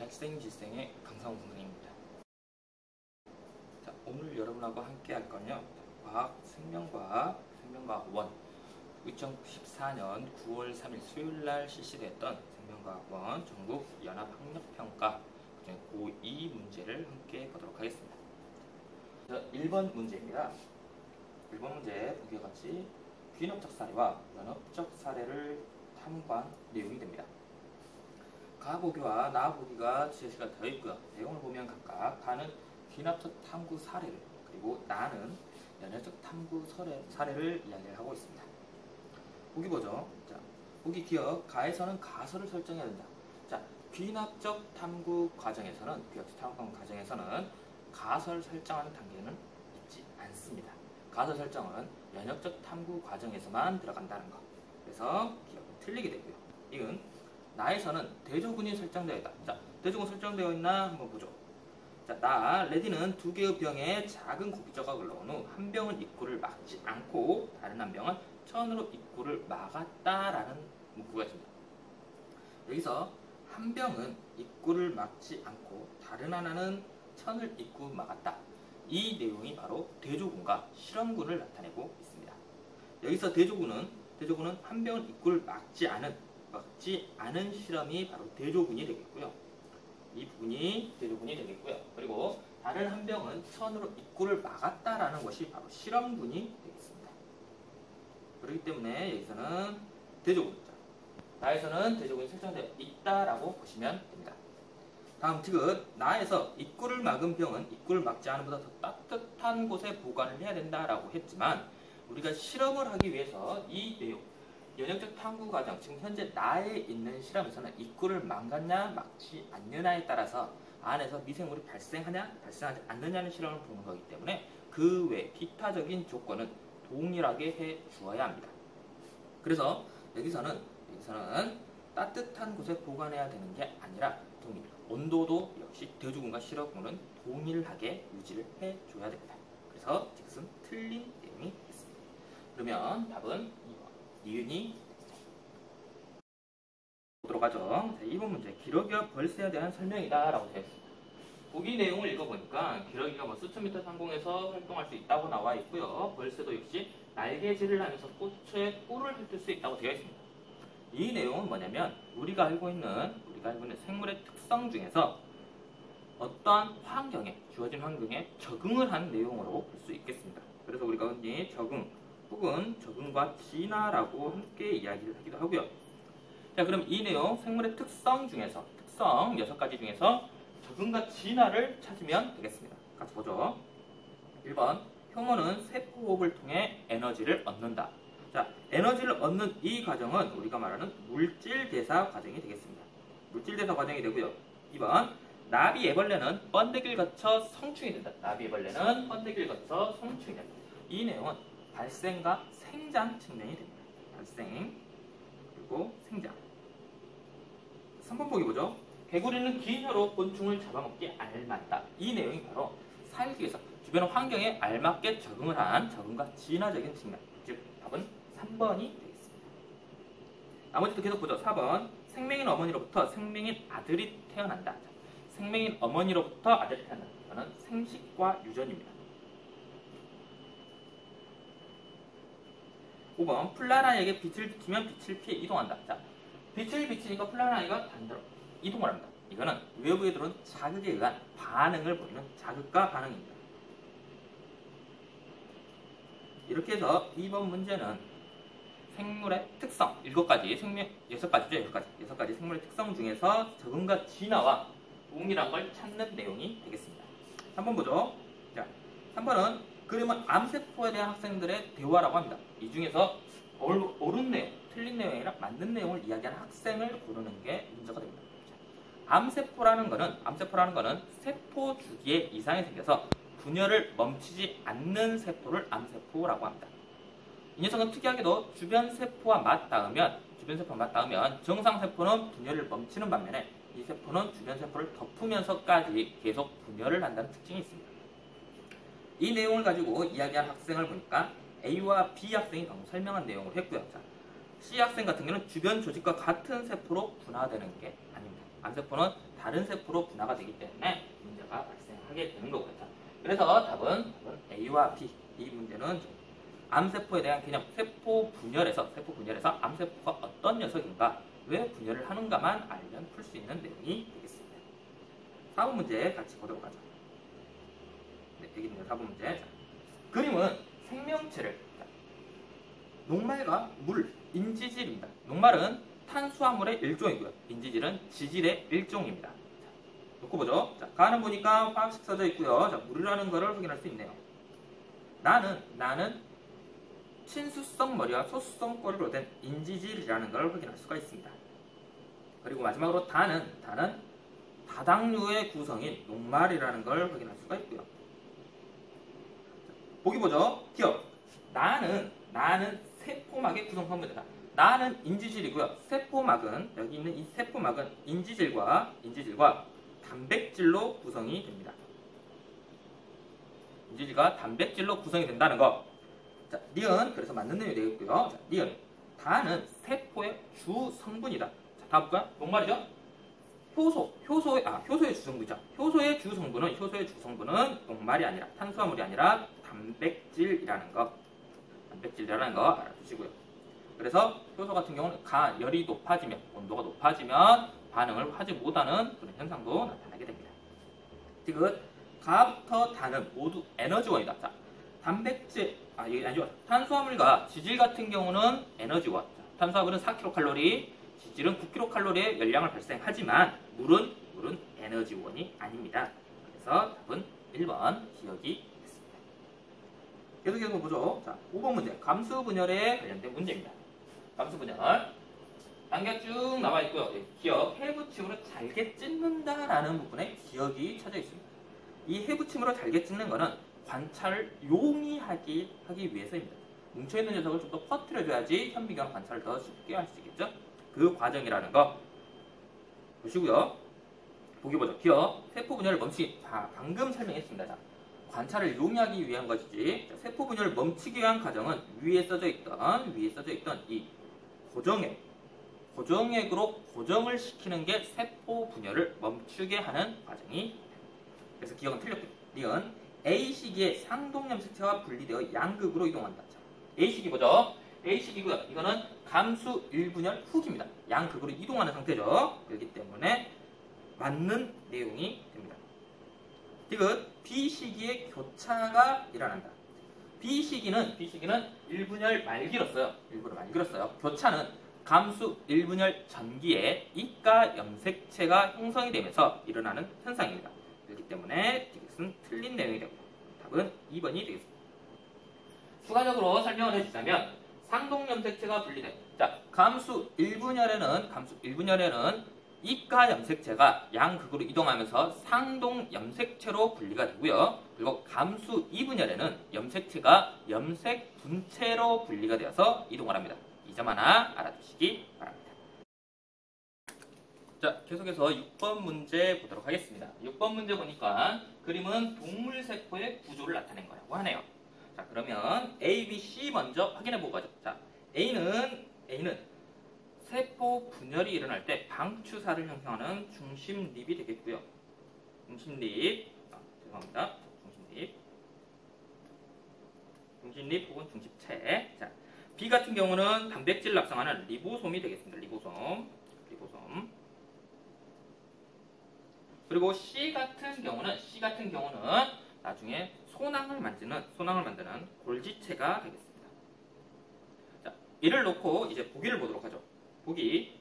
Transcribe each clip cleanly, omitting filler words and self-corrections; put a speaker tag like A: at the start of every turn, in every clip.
A: 발생질생의 강상우 선생님입니다. 자, 오늘 여러분하고 함께 할 건요, 과학 생명과학 2014년 9월 3일 수요일날 실시됐던 생명과학원 전국 연합학력평가 그중에 고2 문제를 함께 보도록 하겠습니다. 자, 1번 문제입니다. 1번 문제 보기와 같이 귀납적 사례와 연업적 사례를 탐구한 내용이 됩니다. 가 보기와 나 보기가 제시가 되어 있고요. 내용을 보면 각각 가는 귀납적 탐구 사례를, 그리고 나는 연역적 탐구 사례를 이야기를 하고 있습니다. 보기 보죠. 자, 보기 기억, 가에서는 가설을 설정해야 된다. 자, 귀납적 탐구 과정에서는 가설 설정하는 단계는 있지 않습니다. 가설 설정은 연역적 탐구 과정에서만 들어간다는 거. 그래서 기억은 틀리게 되고요. 이건 나에서는 대조군이 설정되어 있다. 자, 대조군 설정되어 있나 한번 보죠. 자, 나 레디는 두 개의 병에 작은 고기 조각을 넣은 후 한 병은 입구를 막지 않고 다른 한 병은 천으로 입구를 막았다라는 문구가 있습니다. 여기서 한 병은 입구를 막지 않고 다른 하나는 천을 입구 막았다. 이 내용이 바로 대조군과 실험군을 나타내고 있습니다. 여기서 대조군은 한 병은 입구를 막지 않은 실험이 바로 대조군이 되겠고요. 이 부분이 대조군이 되겠고요. 그리고 다른 한 병은 천으로 입구를 막았다라는 것이 바로 실험군이 되겠습니다. 그렇기 때문에 여기서는 대조군, 나에서는 대조군이 설정되어 있다라고 보시면 됩니다. 다음 티귿, 나에서 입구를 막은 병은 입구를 막지 않은 것보다 더 따뜻한 곳에 보관을 해야 된다라고 했지만, 우리가 실험을 하기 위해서 이 내용, 연역적 탐구 과정, 지금 현재 나에 있는 실험에서는 입구를 막았냐 막지 않느냐에 따라서 안에서 미생물이 발생하냐 발생하지 않느냐는 실험을 보는 거기 때문에 그 외 기타적인 조건은 동일하게 해 주어야 합니다. 그래서 여기서는 따뜻한 곳에 보관해야 되는 게 아니라 동일, 온도도 역시 대조군과 실험군은 동일하게 유지를 해 줘야 됩니다. 그래서 이것은 틀린 내용이 있습니다. 그러면 답은 2번. 이윤이 보도록 하죠. 자, 2번 문제, 기러기와 벌새에 대한 설명이다 라고 되어 있습니다. 보기 내용을 읽어보니까 기러기가 수천 미터 상공에서 활동할 수 있다고 나와 있고요. 벌새도 역시 날개질을 하면서 꽃에 꿀을 핥을 수 있다고 되어 있습니다. 이 내용은 뭐냐면 우리가 알고 있는 생물의 특성 중에서 어떠한 주어진 환경에 적응을 한 내용으로 볼 수 있겠습니다. 그래서 우리가 흔히 적응 혹은 적응과 진화라고 함께 이야기를 하기도 하고요. 자, 그럼 이 내용 생물의 특성 6가지 중에서 적응과 진화를 찾으면 되겠습니다. 같이 보죠. 1번, 효모는 세포호흡을 통해 에너지를 얻는다. 자, 에너지를 얻는 이 과정은 우리가 말하는 물질대사 과정이 되겠습니다. 물질대사 과정이 되고요. 2번, 나비애벌레는 번데기를 거쳐 성충이 된다. 나비애벌레는 번데기를 거쳐 성충이 된다. 이 내용은 발생과 생장 측면이 됩니다. 발생 그리고 생장. 3번 보기 보죠. 개구리는 긴 혀로 곤충을 잡아먹기 알맞다. 이 내용이 바로 살기 위해서 주변 환경에 알맞게 적응을 한 적응과 진화적인 측면, 즉 답은 3번이 되겠습니다. 나머지도 계속 보죠. 4번, 생명인 어머니로부터 생명인 아들이 태어난다. 생명인 어머니로부터 아들이 태어난다. 이거는 생식과 유전입니다. 5번, 플라라에게 빛을 비추면 빛을 피해 이동한다. 자, 빛을 비추니까 플라라이가 반대로 이동을 합니다. 이거는 외부에 들어온 자극에 의한 반응을 보이는 자극과 반응입니다. 이렇게 해서 2번 문제는 생물의 특성 6가지, 6가지 생물의 특성 중에서 적응과 진화와 동일한 걸 찾는 내용이 되겠습니다. 3번 보죠. 자, 3번은 그림은 암세포에 대한 학생들의 대화라고 합니다. 이 중에서 옳은 내용, 틀린 내용이 아니라 맞는 내용을 이야기하는 학생을 고르는 게 문제가 됩니다. 암세포라는 거는 세포 주기에 이상이 생겨서 분열을 멈추지 않는 세포를 암세포라고 합니다. 이 녀석은 특이하게도 주변 세포와 맞닿으면 정상 세포는 분열을 멈추는 반면에 이 세포는 주변 세포를 덮으면서까지 계속 분열을 한다는 특징이 있습니다. 이 내용을 가지고 이야기한 학생을 보니까 A와 B 학생이 방금 설명한 내용으로 했고요. 자, C 학생 같은 경우는 주변 조직과 같은 세포로 분화되는 게 아닙니다. 암세포는 다른 세포로 분화가 되기 때문에 문제가 발생하게 되는 거고요. 그래서 답은 A와 B. 이 문제는 암세포에 대한 개념, 세포 분열에서 암세포가 어떤 녀석인가, 왜 분열을 하는가만 알면 풀 수 있는 내용이 되겠습니다. 4번 문제 같이 보도록 하죠. 네, 여기 있는 4번 문제. 자, 그림은 생명체를, 녹말과 물, 인지질입니다. 녹말은 탄수화물의 일종이고요. 인지질은 지질의 일종입니다. 자, 놓고 보죠. 자, 가는 보니까 화학식 써져 있고요. 자, 물이라는 것을 확인할 수 있네요. 나는 친수성 머리와 소수성 꼬리로 된 인지질이라는 걸 확인할 수가 있습니다. 그리고 마지막으로 다는 다당류의 구성인 녹말이라는 걸 확인할 수가 있고요. 보기 보죠. 기억. 나는 세포막의 구성성분이다. 나는 인지질이고요. 세포막은, 여기 있는 이 세포막은 인지질과 단백질로 구성이 됩니다. 인지질과 단백질로 구성이 된다는 거. 자, 니은, 그래서 맞는 내용이 되겠고요. 자, 니은, 다는 세포의 주 성분이다. 자, 다 볼까요? 녹말이죠? 효소의 주성분이죠. 효소의 주성분은 녹말이 아니라, 탄수화물이 아니라 단백질이라는 거. 알아두시고요. 그래서 효소 같은 경우는 열이 높아지면, 온도가 높아지면 반응을 하지 못하는 그런 현상도 나타나게 됩니다. 지금 가부터 다는 모두 에너지원이다. 자, 탄수화물과 지질 같은 경우는 에너지원. 자, 탄수화물은 4kcal, 지질은 9kcal의 열량을 발생하지만 물은 에너지원이 아닙니다. 그래서 답은 1번 기억이 됐습니다. 계속해서 보죠. 자, 5번 문제. 감수분열에 관련된 문제입니다. 감수분열. 단계가 쭉 나와 있고요. 기억, 해부침으로 잘게 찢는다라는 부분에 기억이 쳐져 있습니다. 이 해부침으로 잘게 찢는 것은 관찰을 용이하게 하기 위해서입니다. 뭉쳐있는 녀석을 좀 더 퍼뜨려줘야지 현미경 관찰을 더 쉽게 할 수 있겠죠? 그 과정이라는 거 보시고요. 보기 보죠. 기억, 세포 분열을 멈추기. 방금 설명했습니다. 자, 관찰을 용이하기 위한 것이지. 자, 세포 분열을 멈추기 위한 과정은 위에 써져 있던 이 고정액으로 고정을 시키는 게 세포 분열을 멈추게 하는 과정이. 그래서 기억은 틀렸고요. 니은 A 시기에 상동 염색체가 분리되어 양극으로 이동한다. 자, A 시기 보죠. A 시기고요. 이거는 감수 1분열 후기입니다. 양극으로 이동하는 상태죠. 그렇기 때문에 맞는 내용이 됩니다. 지금 B 시기에 교차가 일어난다. B 시기는 1분열 말기로써요. 일부러 말기로써요. 교차는 감수 1분열 전기에 이가 염색체가 형성이 되면서 일어나는 현상입니다. 그렇기 때문에 이것은 틀린 내용이 되고 답은 2번이 되겠습니다. 추가적으로 설명을 해주자면 상동 염색체가 분리된. 자, 감수 1분열에는 이가 염색체가 양극으로 이동하면서 상동 염색체로 분리가 되고요. 그리고 감수 2분열에는 염색체가 염색 분체로 분리가 되어서 이동을 합니다. 이 점 하나 알아두시기 바랍니다. 자, 계속해서 6번 문제 보도록 하겠습니다. 6번 문제 보니까 그림은 동물세포의 구조를 나타낸 거라고 하네요. 자, 그러면 A, B, C 먼저 확인해보고 가죠. 자, A는 세포 분열이 일어날 때 방추사를 형성하는 중심립이 되겠고요. 중심립 혹은 중심체. 자, B 같은 경우는 단백질을 합성하는 리보솜이 되겠습니다. 리보솜. 그리고 C 같은 경우는 나중에 소낭을 만드는 골지체가 되겠습니다. 자, 이를 놓고 이제 보기를 보도록 하죠. 보기.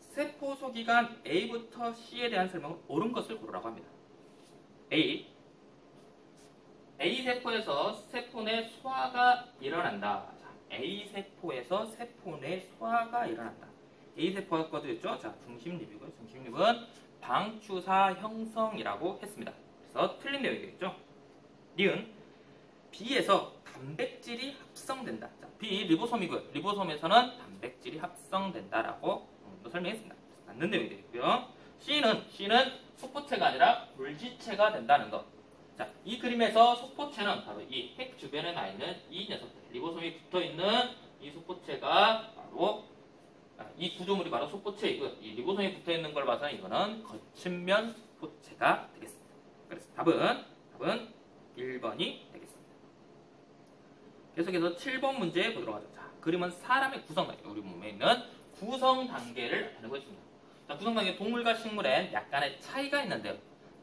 A: 세포 소기관 A부터 C에 대한 설명은 옳은 것을 고르라고 합니다. A 세포에서 세포 내 소화가 일어난다. 자, A 세포에서 세포 내 소화가 일어난다. A 세포가 아까도 했죠? 자, 중심립이고요. 중심립은 방추사 형성이라고 했습니다. 그래서 틀린 내용이 되겠죠? 니은 B에서 단백질이 합성된다. 자, B 리보솜이고요. 리보솜에서는 단백질이 합성된다라고 설명했습니다. 맞는 내용이 되겠고요. C는 소포체가 아니라 골지체가 된다는 것. 자, 이 그림에서 소포체는 바로 이 핵 주변에 나 있는 이 녀석들, 리보솜이 붙어 있는 이 소포체가 바로 이 구조물이 바로 소포체이고요. 이 리보솜이 붙어있는 걸 봐서 이거는 거친면 소포체가 되겠습니다. 그래서 답은 1번이 되겠습니다. 계속해서 7번 문제 보도록 하죠. 자, 그림은 사람의 구성 단계, 우리 몸에 있는 구성 단계를 나타내고 있습니다. 자, 구성 단계 동물과 식물엔 약간의 차이가 있는데요.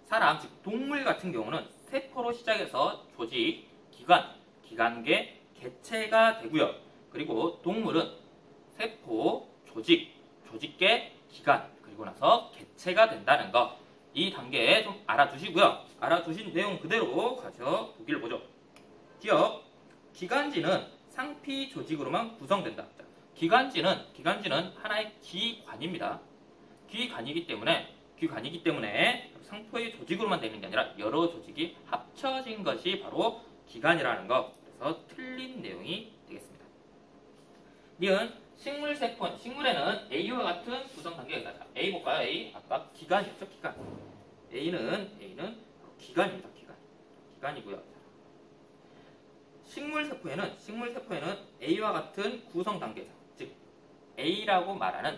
A: 사람, 즉 동물 같은 경우는 세포로 시작해서 조직, 기관, 기관계, 개체가 되고요. 그리고 동물은 세포, 조직, 조직계, 기관, 그리고 나서 개체가 된다는 거. 이 단계에 좀 알아두시고요. 알아두신 내용 그대로 가져보기를 보죠. 기억, 기관지는 상피 조직으로만 구성된다. 기관지는 하나의 기관입니다. 기관이기 때문에 상포의 조직으로만 되는 게 아니라 여러 조직이 합쳐진 것이 바로 기관이라는 거. 그래서 틀린 내용이 되겠습니다. 니은 식물에는 A와 같은 구성 단계가 있다. A 볼까요? A 아까 기관이었죠. 기관. A는 기관입니다. 기관이고요. 식물세포에는 A와 같은 구성 단계, 즉 A라고 말하는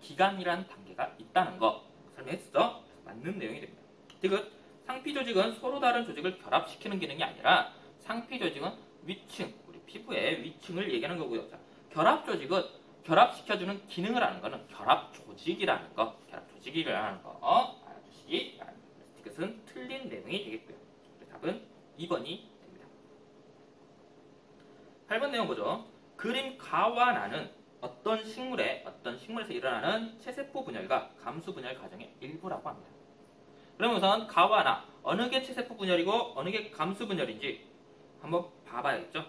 A: 기관이라는 단계가 있다는 거 설명했었죠? 맞는 내용이 됩니다. 디귿, 상피조직은 서로 다른 조직을 결합시키는 기능이 아니라 상피조직은 위층, 우리 피부의 위층을 얘기하는 거고요. 자, 결합조직은 결합시켜주는 기능을 하는 거는 결합조직이라는 거 알아주시기 바랍니다. 디귿은 틀린 내용이 되겠고요. 답은 2번이 8번 내용 보죠. 그림 가와 나는 어떤 식물에서 일어나는 체세포 분열과 감수 분열 과정의 일부라고 합니다. 그럼 우선 가와 나, 어느 게 체세포 분열이고 어느 게 감수 분열인지 한번 봐봐야겠죠.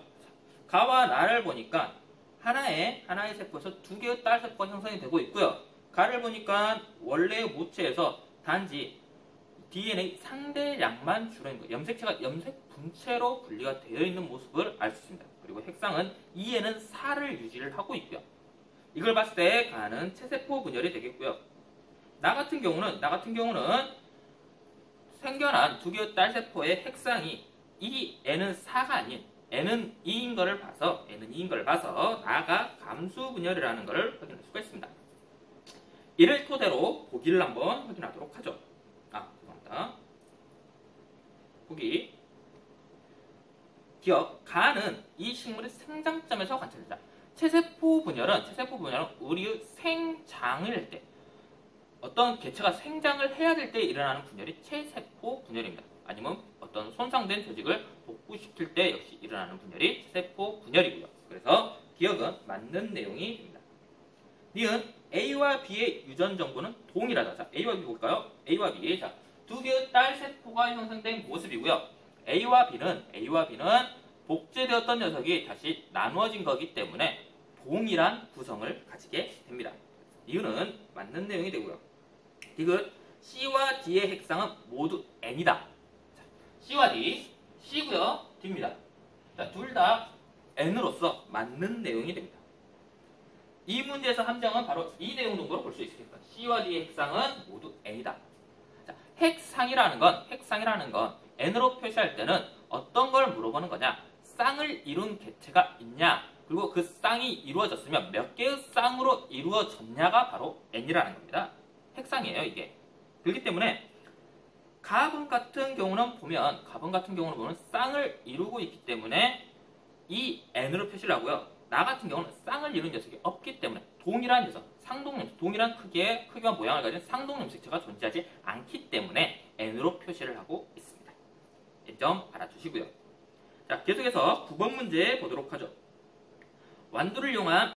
A: 가와 나를 보니까 하나의 세포에서 두 개의 딸 세포가 형성이 되고 있고요. 가를 보니까 원래의 모체에서 단지 DNA 상대량만 줄어있는 거예요. 염색체가 염색 분체로 분리가 되어 있는 모습을 알 수 있습니다. 그리고 핵상은 2에는 4를 유지를 하고 있고요. 이걸 봤을 때 가는 체세포 분열이 되겠고요. 나 같은 경우는 생겨난 두 개의 딸 세포의 핵상이 N은 4가 아닌 N은 2인 것을 봐서 나가 감수 분열이라는 것을 확인할 수가 있습니다. 이를 토대로 보기를 한번 확인하도록 하죠. 죄송합니다. 보기. 기억, 가는 이 식물의 생장점에서 관찰된다. 체세포 분열은 우리의 생장을 할 때, 어떤 개체가 생장을 해야 될 때 일어나는 분열이 체세포 분열입니다. 아니면 어떤 손상된 조직을 복구시킬 때 역시 일어나는 분열이 체세포 분열이고요. 그래서 기억은 맞는 내용이 됩니다. 니은 A와 B의 유전 정보는 동일하다. 자, A와 B 볼까요? A와 B. 자, 두 개의 딸 세포가 형성된 모습이고요. A와 B는 복제되었던 녀석이 다시 나누어진 거기 때문에 동일한 구성을 가지게 됩니다. 이유는 맞는 내용이 되고요. 디귿, C와 D의 핵상은 모두 N이다. 자, C와 D, C고요, D입니다. 자, 둘 다 N으로서 맞는 내용이 됩니다. 이 문제에서 함정은 바로 이 내용 정도로 볼 수 있습니다. C와 D의 핵상은 모두 N이다. 자, 핵상이라는 건 N으로 표시할 때는 어떤 걸 물어보는 거냐? 쌍을 이룬 개체가 있냐? 그리고 그 쌍이 이루어졌으면 몇 개의 쌍으로 이루어졌냐가 바로 N이라는 겁니다. 핵상이에요, 이게. 그렇기 때문에 가번 같은 경우는 보면 쌍을 이루고 있기 때문에 이 N으로 표시를 하고요. 나 같은 경우는 쌍을 이룬 녀석이 없기 때문에 동일한 녀석, 동일한 크기와 모양을 가진 상동염색체가 존재하지 않기 때문에 N으로 표시를 하고 있습니다. 이 점 알아주시고요. 자, 계속해서 9번 문제 보도록 하죠. 완두를 이용한